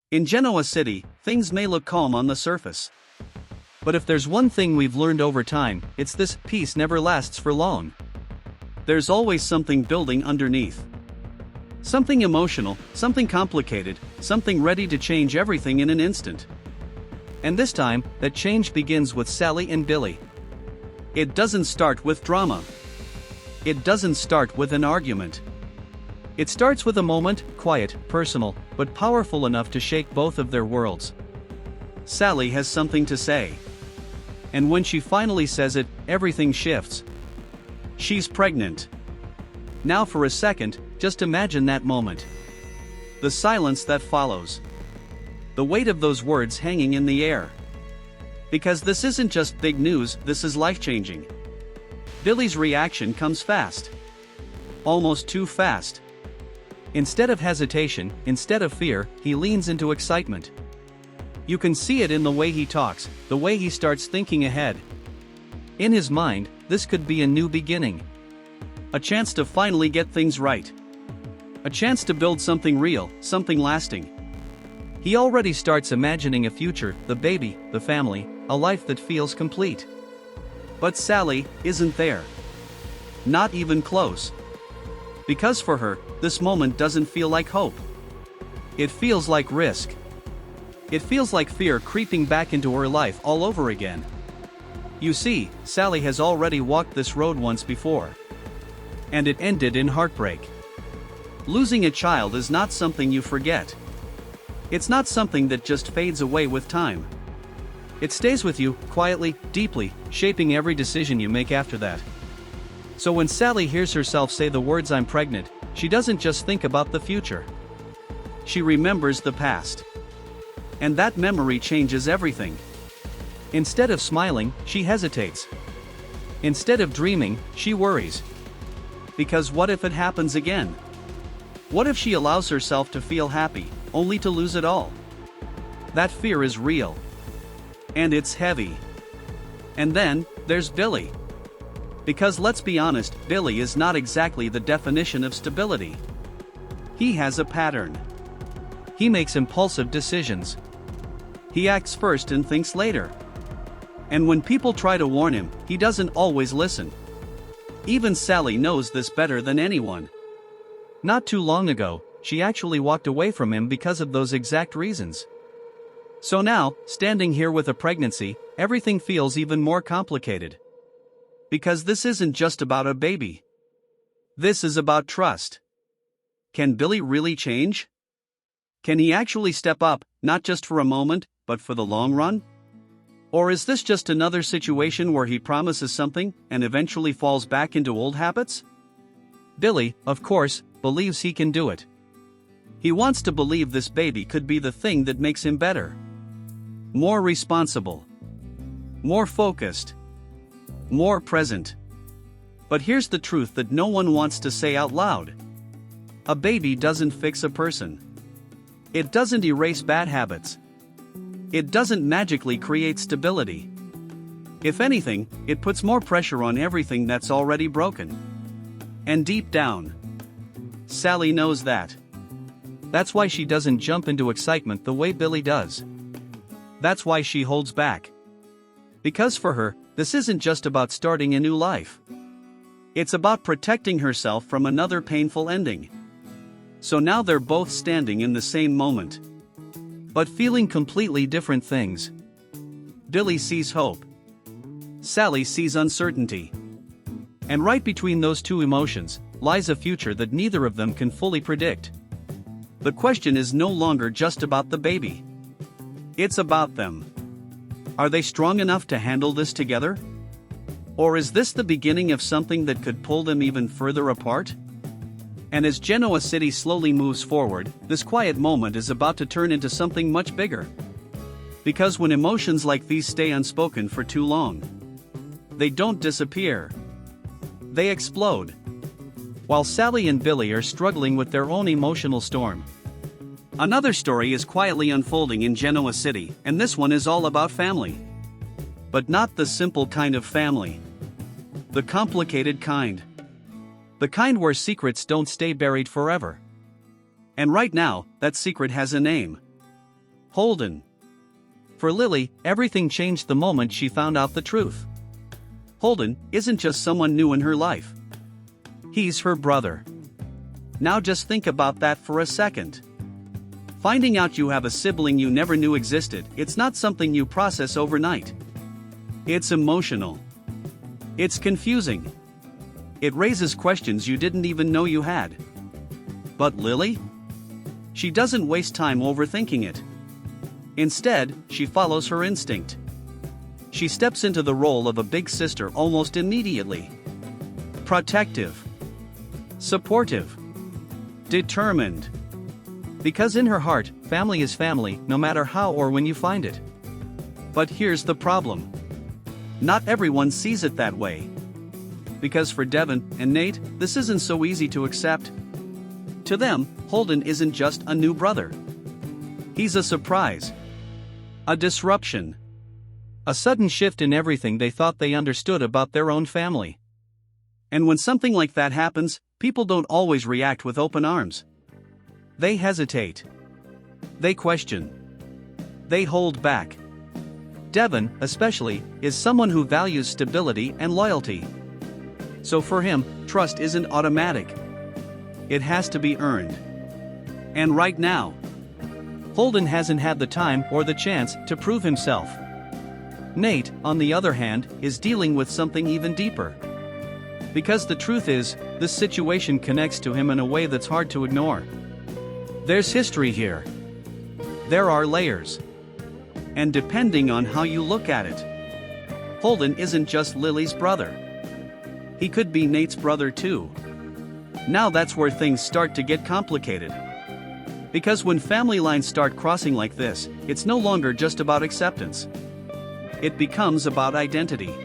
In Genoa City, things may look calm on the surface. But if there's one thing we've learned over time, it's this: peace never lasts for long. There's always something building underneath. Something emotional, something complicated, something ready to change everything in an instant. And this time, that change begins with Sally and Billy. It doesn't start with drama. It doesn't start with an argument. It starts with a moment, quiet, personal, but powerful enough to shake both of their worlds. Sally has something to say. And when she finally says it, everything shifts. She's pregnant. Now for a second, just imagine that moment. The silence that follows. The weight of those words hanging in the air. Because this isn't just big news, this is life-changing. Billy's reaction comes fast. Almost too fast. Instead of hesitation, instead of fear, he leans into excitement. You can see it in the way he talks, the way he starts thinking ahead. In his mind, this could be a new beginning. A chance to finally get things right. A chance to build something real, something lasting. He already starts imagining a future, the baby, the family, a life that feels complete. But Sally isn't there. Not even close. Because for her, this moment doesn't feel like hope. It feels like risk. It feels like fear creeping back into her life all over again. You see, Sally has already walked this road once before. And it ended in heartbreak. Losing a child is not something you forget. It's not something that just fades away with time. It stays with you, quietly, deeply, shaping every decision you make after that. So when Sally hears herself say the words "I'm pregnant," she doesn't just think about the future. She remembers the past. And that memory changes everything. Instead of smiling, she hesitates. Instead of dreaming, she worries. Because what if it happens again? What if she allows herself to feel happy, only to lose it all? That fear is real. And it's heavy. And then, there's Billy. Because let's be honest, Billy is not exactly the definition of stability. He has a pattern. He makes impulsive decisions. He acts first and thinks later. And when people try to warn him, he doesn't always listen. Even Sally knows this better than anyone. Not too long ago, she actually walked away from him because of those exact reasons. So now, standing here with a pregnancy, everything feels even more complicated. Because this isn't just about a baby. This is about trust. Can Billy really change? Can he actually step up, not just for a moment, but for the long run? Or is this just another situation where he promises something and eventually falls back into old habits? Billy, of course, believes he can do it. He wants to believe this baby could be the thing that makes him better. More responsible. More focused. More present. But here's the truth that no one wants to say out loud. A baby doesn't fix a person. It doesn't erase bad habits. It doesn't magically create stability. If anything, it puts more pressure on everything that's already broken. And deep down, Sally knows that. That's why she doesn't jump into excitement the way Billy does. That's why she holds back. Because for her, this isn't just about starting a new life. It's about protecting herself from another painful ending. So now they're both standing in the same moment. But feeling completely different things. Billy sees hope. Sally sees uncertainty. And right between those two emotions, lies a future that neither of them can fully predict. The question is no longer just about the baby. It's about them. Are they strong enough to handle this together? Or is this the beginning of something that could pull them even further apart? And as Genoa City slowly moves forward, this quiet moment is about to turn into something much bigger. Because when emotions like these stay unspoken for too long, they don't disappear. They explode. While Sally and Billy are struggling with their own emotional storm, another story is quietly unfolding in Genoa City, and this one is all about family. But not the simple kind of family. The complicated kind. The kind where secrets don't stay buried forever. And right now, that secret has a name. Holden. For Lily, everything changed the moment she found out the truth. Holden isn't just someone new in her life. He's her brother. Now just think about that for a second. Finding out you have a sibling you never knew existed, it's not something you process overnight. It's emotional. It's confusing. It raises questions you didn't even know you had. But Lily? She doesn't waste time overthinking it. Instead, she follows her instinct. She steps into the role of a big sister almost immediately. Protective. Supportive. Determined. Because in her heart, family is family, no matter how or when you find it. But here's the problem. Not everyone sees it that way. Because for Devon and Nate, this isn't so easy to accept. To them, Holden isn't just a new brother. He's a surprise. A disruption. A sudden shift in everything they thought they understood about their own family. And when something like that happens, people don't always react with open arms. They hesitate. They question. They hold back. Devon, especially, is someone who values stability and loyalty. So for him, trust isn't automatic. It has to be earned. And right now, Holden hasn't had the time or the chance to prove himself. Nate, on the other hand, is dealing with something even deeper. Because the truth is, this situation connects to him in a way that's hard to ignore. There's history here. There are layers. And depending on how you look at it, Holden isn't just Lily's brother. He could be Nate's brother too. Now that's where things start to get complicated. Because when family lines start crossing like this, it's no longer just about acceptance. It becomes about identity.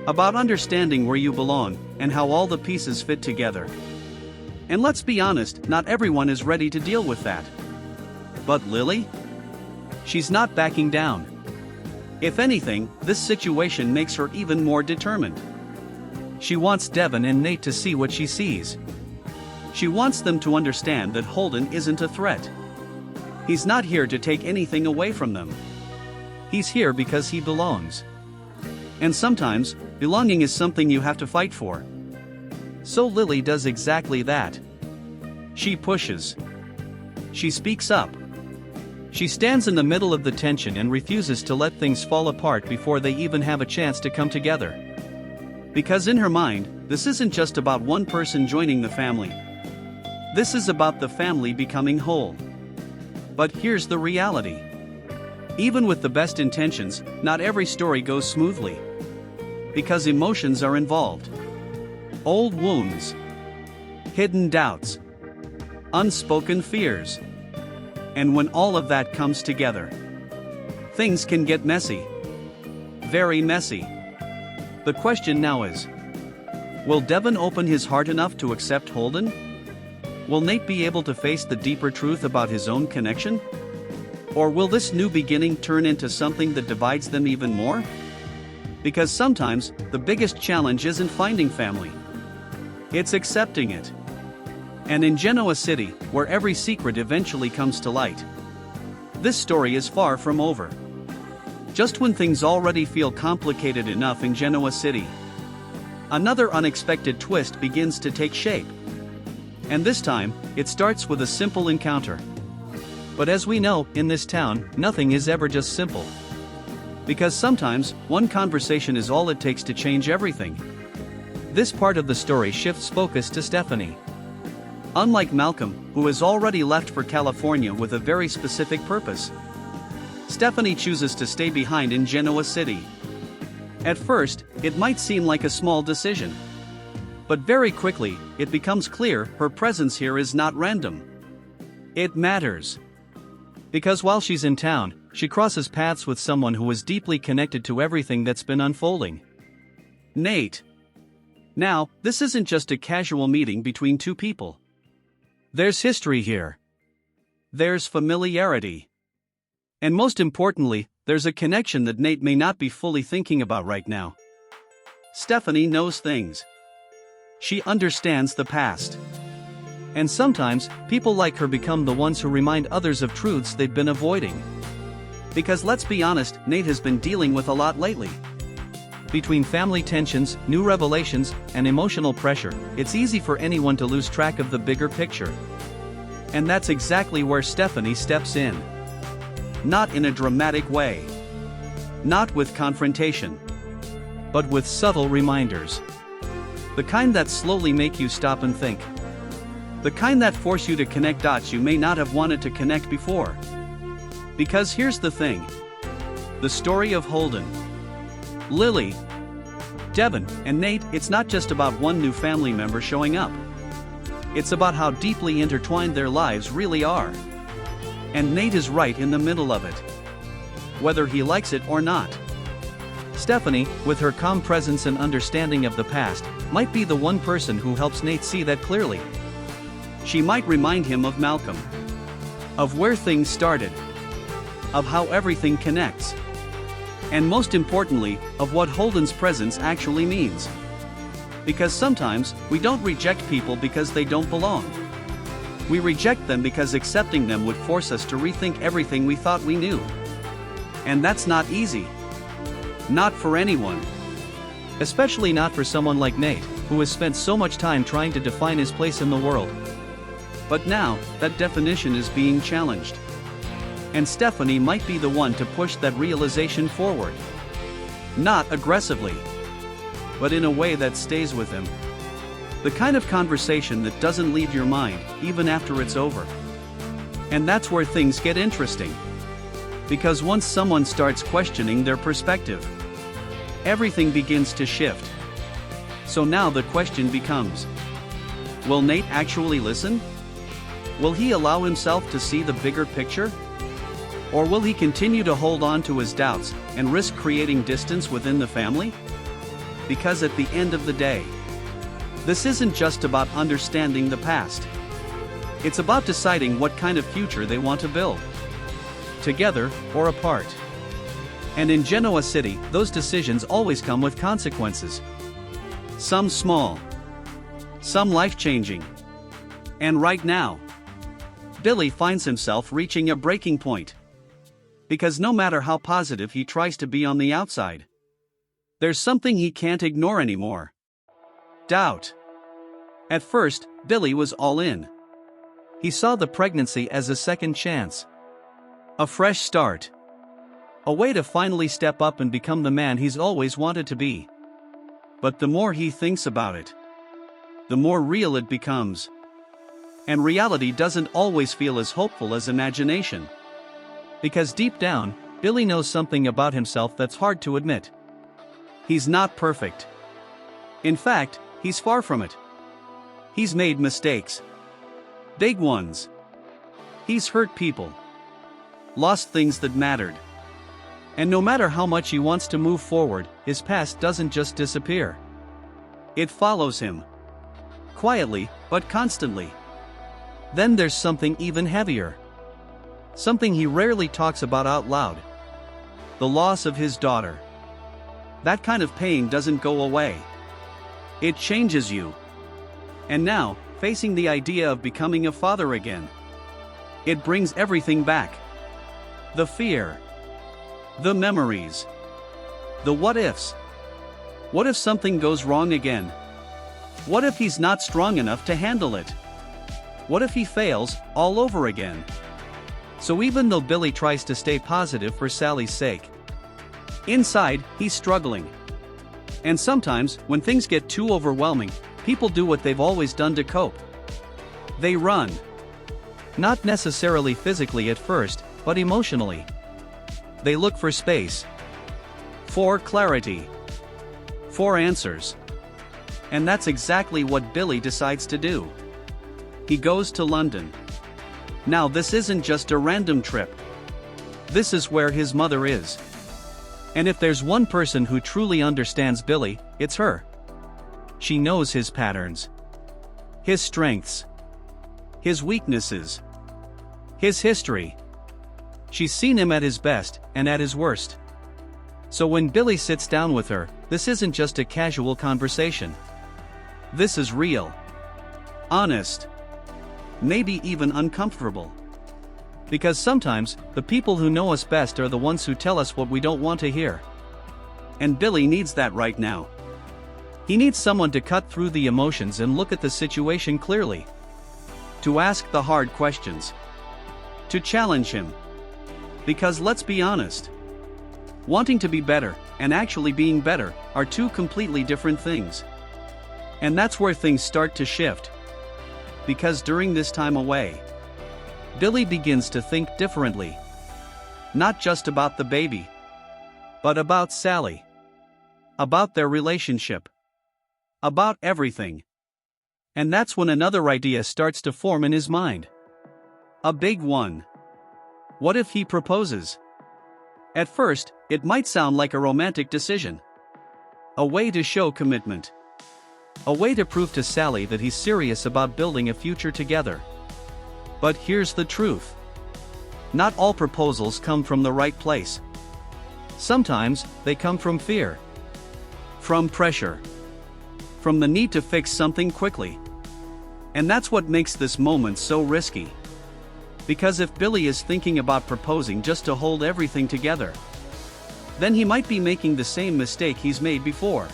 About understanding where you belong, and how all the pieces fit together. And let's be honest, not everyone is ready to deal with that. But Lily? She's not backing down. If anything, this situation makes her even more determined. She wants Devon and Nate to see what she sees. She wants them to understand that Holden isn't a threat. He's not here to take anything away from them. He's here because he belongs. And sometimes, belonging is something you have to fight for. So Lily does exactly that. She pushes. She speaks up. She stands in the middle of the tension and refuses to let things fall apart before they even have a chance to come together. Because in her mind, this isn't just about one person joining the family. This is about the family becoming whole. But here's the reality. Even with the best intentions, not every story goes smoothly. Because emotions are involved. Old wounds. Hidden doubts. Unspoken fears. And when all of that comes together, things can get messy. Very messy. The question now is, will Devon open his heart enough to accept Holden? Will Nate be able to face the deeper truth about his own connection? Or will this new beginning turn into something that divides them even more? Because sometimes, the biggest challenge isn't finding family. It's accepting it. And in Genoa City, where every secret eventually comes to light, this story is far from over. Just when things already feel complicated enough in Genoa City, another unexpected twist begins to take shape. And this time, it starts with a simple encounter. But as we know, in this town, nothing is ever just simple. Because sometimes, one conversation is all it takes to change everything. This part of the story shifts focus to Stephanie. Unlike Malcolm, who has already left for California with a very specific purpose, Stephanie chooses to stay behind in Genoa City. At first, it might seem like a small decision. But very quickly, it becomes clear her presence here is not random. It matters. Because while she's in town, she crosses paths with someone who is deeply connected to everything that's been unfolding. Nate. Now, this isn't just a casual meeting between two people. There's history here. There's familiarity. And most importantly, there's a connection that Nate may not be fully thinking about right now. Stephanie knows things. She understands the past. And sometimes, people like her become the ones who remind others of truths they've been avoiding. Because let's be honest, Nate has been dealing with a lot lately. Between family tensions, new revelations, and emotional pressure, it's easy for anyone to lose track of the bigger picture. And that's exactly where Stephanie steps in. Not in a dramatic way. Not with confrontation. But with subtle reminders. The kind that slowly make you stop and think. The kind that force you to connect dots you may not have wanted to connect before. Because here's the thing. The story of Holden, Lily, Devin, and Nate, it's not just about one new family member showing up. It's about how deeply intertwined their lives really are. And Nate is right in the middle of it. Whether he likes it or not. Stephanie, with her calm presence and understanding of the past, might be the one person who helps Nate see that clearly. She might remind him of Malcolm. Of where things started. Of how everything connects. And most importantly, of what Holden's presence actually means. Because sometimes, we don't reject people because they don't belong. We reject them because accepting them would force us to rethink everything we thought we knew. And that's not easy. Not for anyone. Especially not for someone like Nate, who has spent so much time trying to define his place in the world. But now, that definition is being challenged. And Stephanie might be the one to push that realization forward. Not aggressively. But in a way that stays with him. The kind of conversation that doesn't leave your mind, even after it's over. And that's where things get interesting. Because once someone starts questioning their perspective, everything begins to shift. So now the question becomes, will Nate actually listen? Will he allow himself to see the bigger picture? Or will he continue to hold on to his doubts and risk creating distance within the family? Because at the end of the day, this isn't just about understanding the past. It's about deciding what kind of future they want to build. Together, or apart. And in Genoa City, those decisions always come with consequences. Some small. Some life-changing. And right now, Billy finds himself reaching a breaking point. Because no matter how positive he tries to be on the outside, there's something he can't ignore anymore. Doubt. At first, Billy was all in. He saw the pregnancy as a second chance. A fresh start. A way to finally step up and become the man he's always wanted to be. But the more he thinks about it, the more real it becomes. And reality doesn't always feel as hopeful as imagination. Because deep down, Billy knows something about himself that's hard to admit. He's not perfect. In fact, he's far from it. He's made mistakes. Big ones. He's hurt people. Lost things that mattered. And no matter how much he wants to move forward, his past doesn't just disappear. It follows him. Quietly, but constantly. Then there's something even heavier. Something he rarely talks about out loud. The loss of his daughter. That kind of pain doesn't go away. It changes you. And now, facing the idea of becoming a father again. It brings everything back. The fear. The memories. The what-ifs. What if something goes wrong again? What if he's not strong enough to handle it? What if he fails, all over again? So even though Billy tries to stay positive for Sally's sake, inside, he's struggling. And sometimes, when things get too overwhelming, people do what they've always done to cope. They run. Not necessarily physically at first, but emotionally. They look for space. For clarity. For answers. And that's exactly what Billy decides to do. He goes to London. Now this isn't just a random trip. This is where his mother is. And if there's one person who truly understands Billy, it's her. She knows his patterns. His strengths. His weaknesses. His history. She's seen him at his best, and at his worst. So when Billy sits down with her, this isn't just a casual conversation. This is real. Honest. Maybe even uncomfortable. Because sometimes, the people who know us best are the ones who tell us what we don't want to hear. And Billy needs that right now. He needs someone to cut through the emotions and look at the situation clearly. To ask the hard questions. To challenge him. Because let's be honest. Wanting to be better, and actually being better, are two completely different things. And that's where things start to shift. Because during this time away, Billy begins to think differently. Not just about the baby, but about Sally. About their relationship. About everything. And that's when another idea starts to form in his mind. A big one. What if he proposes? At first, it might sound like a romantic decision. A way to show commitment. A way to prove to Sally that he's serious about building a future together. But here's the truth. Not all proposals come from the right place. Sometimes, they come from fear. From pressure. From the need to fix something quickly. And that's what makes this moment so risky. Because if Billy is thinking about proposing just to hold everything together, then he might be making the same mistake he's made before.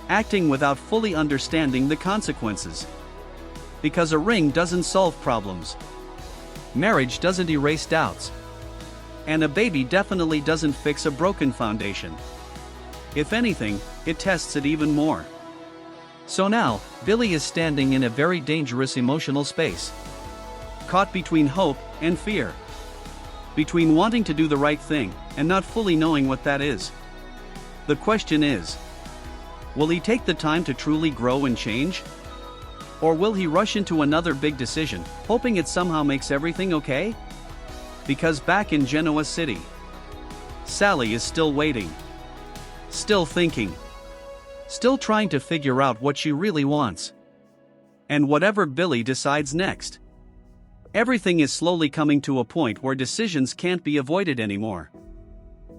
Acting without fully understanding the consequences. Because a ring doesn't solve problems. Marriage doesn't erase doubts. And a baby definitely doesn't fix a broken foundation. If anything, it tests it even more. So now, Billy is standing in a very dangerous emotional space. Caught between hope and fear. Between wanting to do the right thing, and not fully knowing what that is. The question is, will he take the time to truly grow and change? Or will he rush into another big decision, hoping it somehow makes everything okay? Because back in Genoa City, Sally is still waiting. Still thinking. Still trying to figure out what she really wants. And whatever Billy decides next, everything is slowly coming to a point where decisions can't be avoided anymore.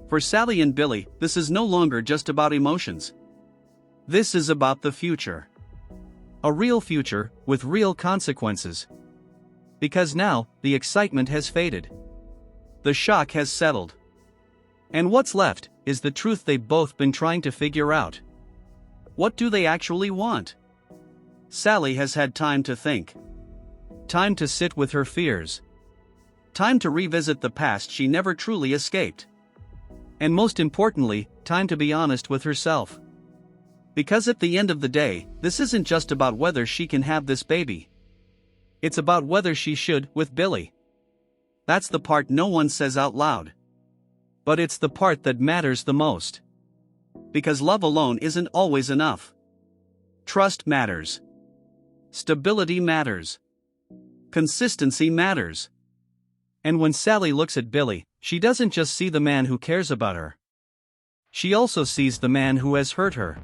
For Sally and Billy, this is no longer just about emotions. This is about the future. A real future, with real consequences. Because now, the excitement has faded. The shock has settled. And what's left, is the truth they've both been trying to figure out. What do they actually want? Sally has had time to think. Time to sit with her fears. Time to revisit the past she never truly escaped. And most importantly, time to be honest with herself. Because at the end of the day, this isn't just about whether she can have this baby. It's about whether she should, with Billy. That's the part no one says out loud. But it's the part that matters the most. Because love alone isn't always enough. Trust matters. Stability matters. Consistency matters. And when Sally looks at Billy, she doesn't just see the man who cares about her. She also sees the man who has hurt her.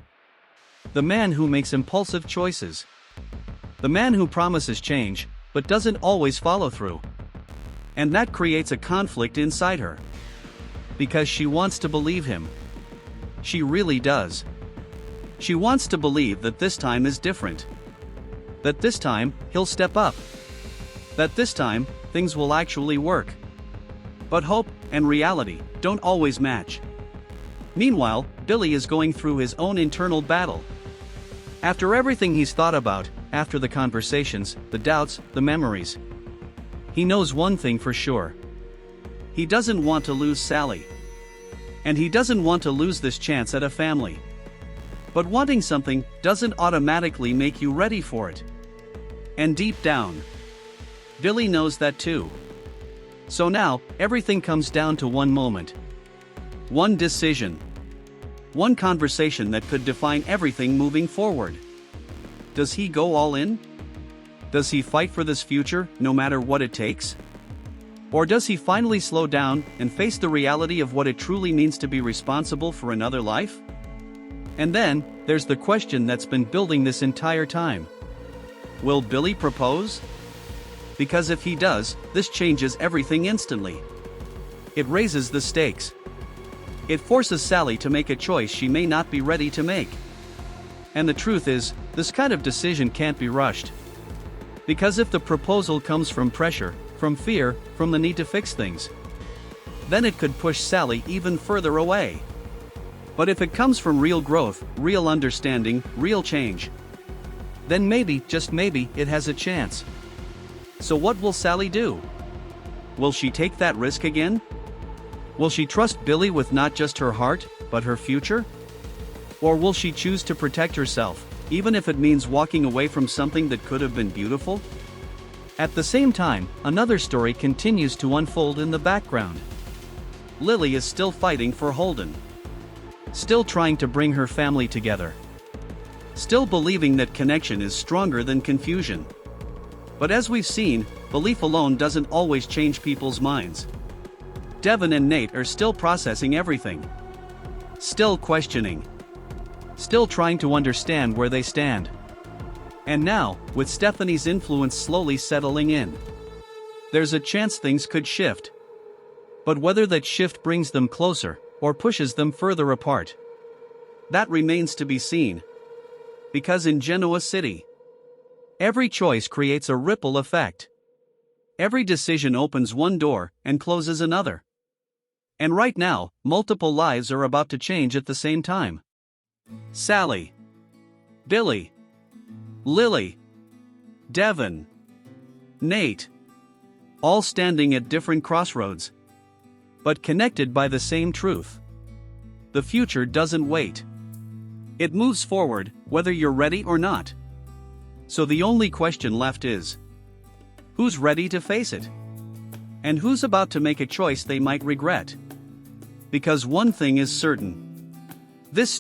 The man who makes impulsive choices. The man who promises change, but doesn't always follow through. And that creates a conflict inside her. Because she wants to believe him. She really does. She wants to believe that this time is different. That this time, he'll step up. That this time, things will actually work. But hope and reality don't always match. Meanwhile, Billy is going through his own internal battle. After everything he's thought about, after the conversations, the doubts, the memories, he knows one thing for sure. He doesn't want to lose Sally. And he doesn't want to lose this chance at a family. But wanting something doesn't automatically make you ready for it. And deep down, Billy knows that too. So now, everything comes down to one moment. One decision. One conversation that could define everything moving forward. Does he go all in? Does he fight for this future, no matter what it takes? Or does he finally slow down and face the reality of what it truly means to be responsible for another life? And then, there's the question that's been building this entire time. Will Billy propose? Because if he does, this changes everything instantly. It raises the stakes. It forces Sally to make a choice she may not be ready to make. And the truth is, this kind of decision can't be rushed. Because if the proposal comes from pressure, from fear, from the need to fix things. Then it could push Sally even further away. But if it comes from real growth, real understanding, real change, then maybe, just maybe, it has a chance. So what will Sally do? Will she take that risk again? Will she trust Billy with not just her heart, but her future? Or will she choose to protect herself, even if it means walking away from something that could have been beautiful? At the same time, another story continues to unfold in the background. Lily is still fighting for Holden. Still trying to bring her family together. Still believing that connection is stronger than confusion. But as we've seen, belief alone doesn't always change people's minds. Devin and Nate are still processing everything. Still questioning. Still trying to understand where they stand. And now, with Stephanie's influence slowly settling in, there's a chance things could shift. But whether that shift brings them closer, or pushes them further apart, that remains to be seen. Because in Genoa City, every choice creates a ripple effect. Every decision opens one door and closes another. And right now, multiple lives are about to change at the same time. Sally, Billy, Lily, Devin, Nate, all standing at different crossroads, but connected by the same truth. The future doesn't wait. It moves forward, whether you're ready or not. So the only question left is, who's ready to face it? And who's about to make a choice they might regret? Because one thing is certain. This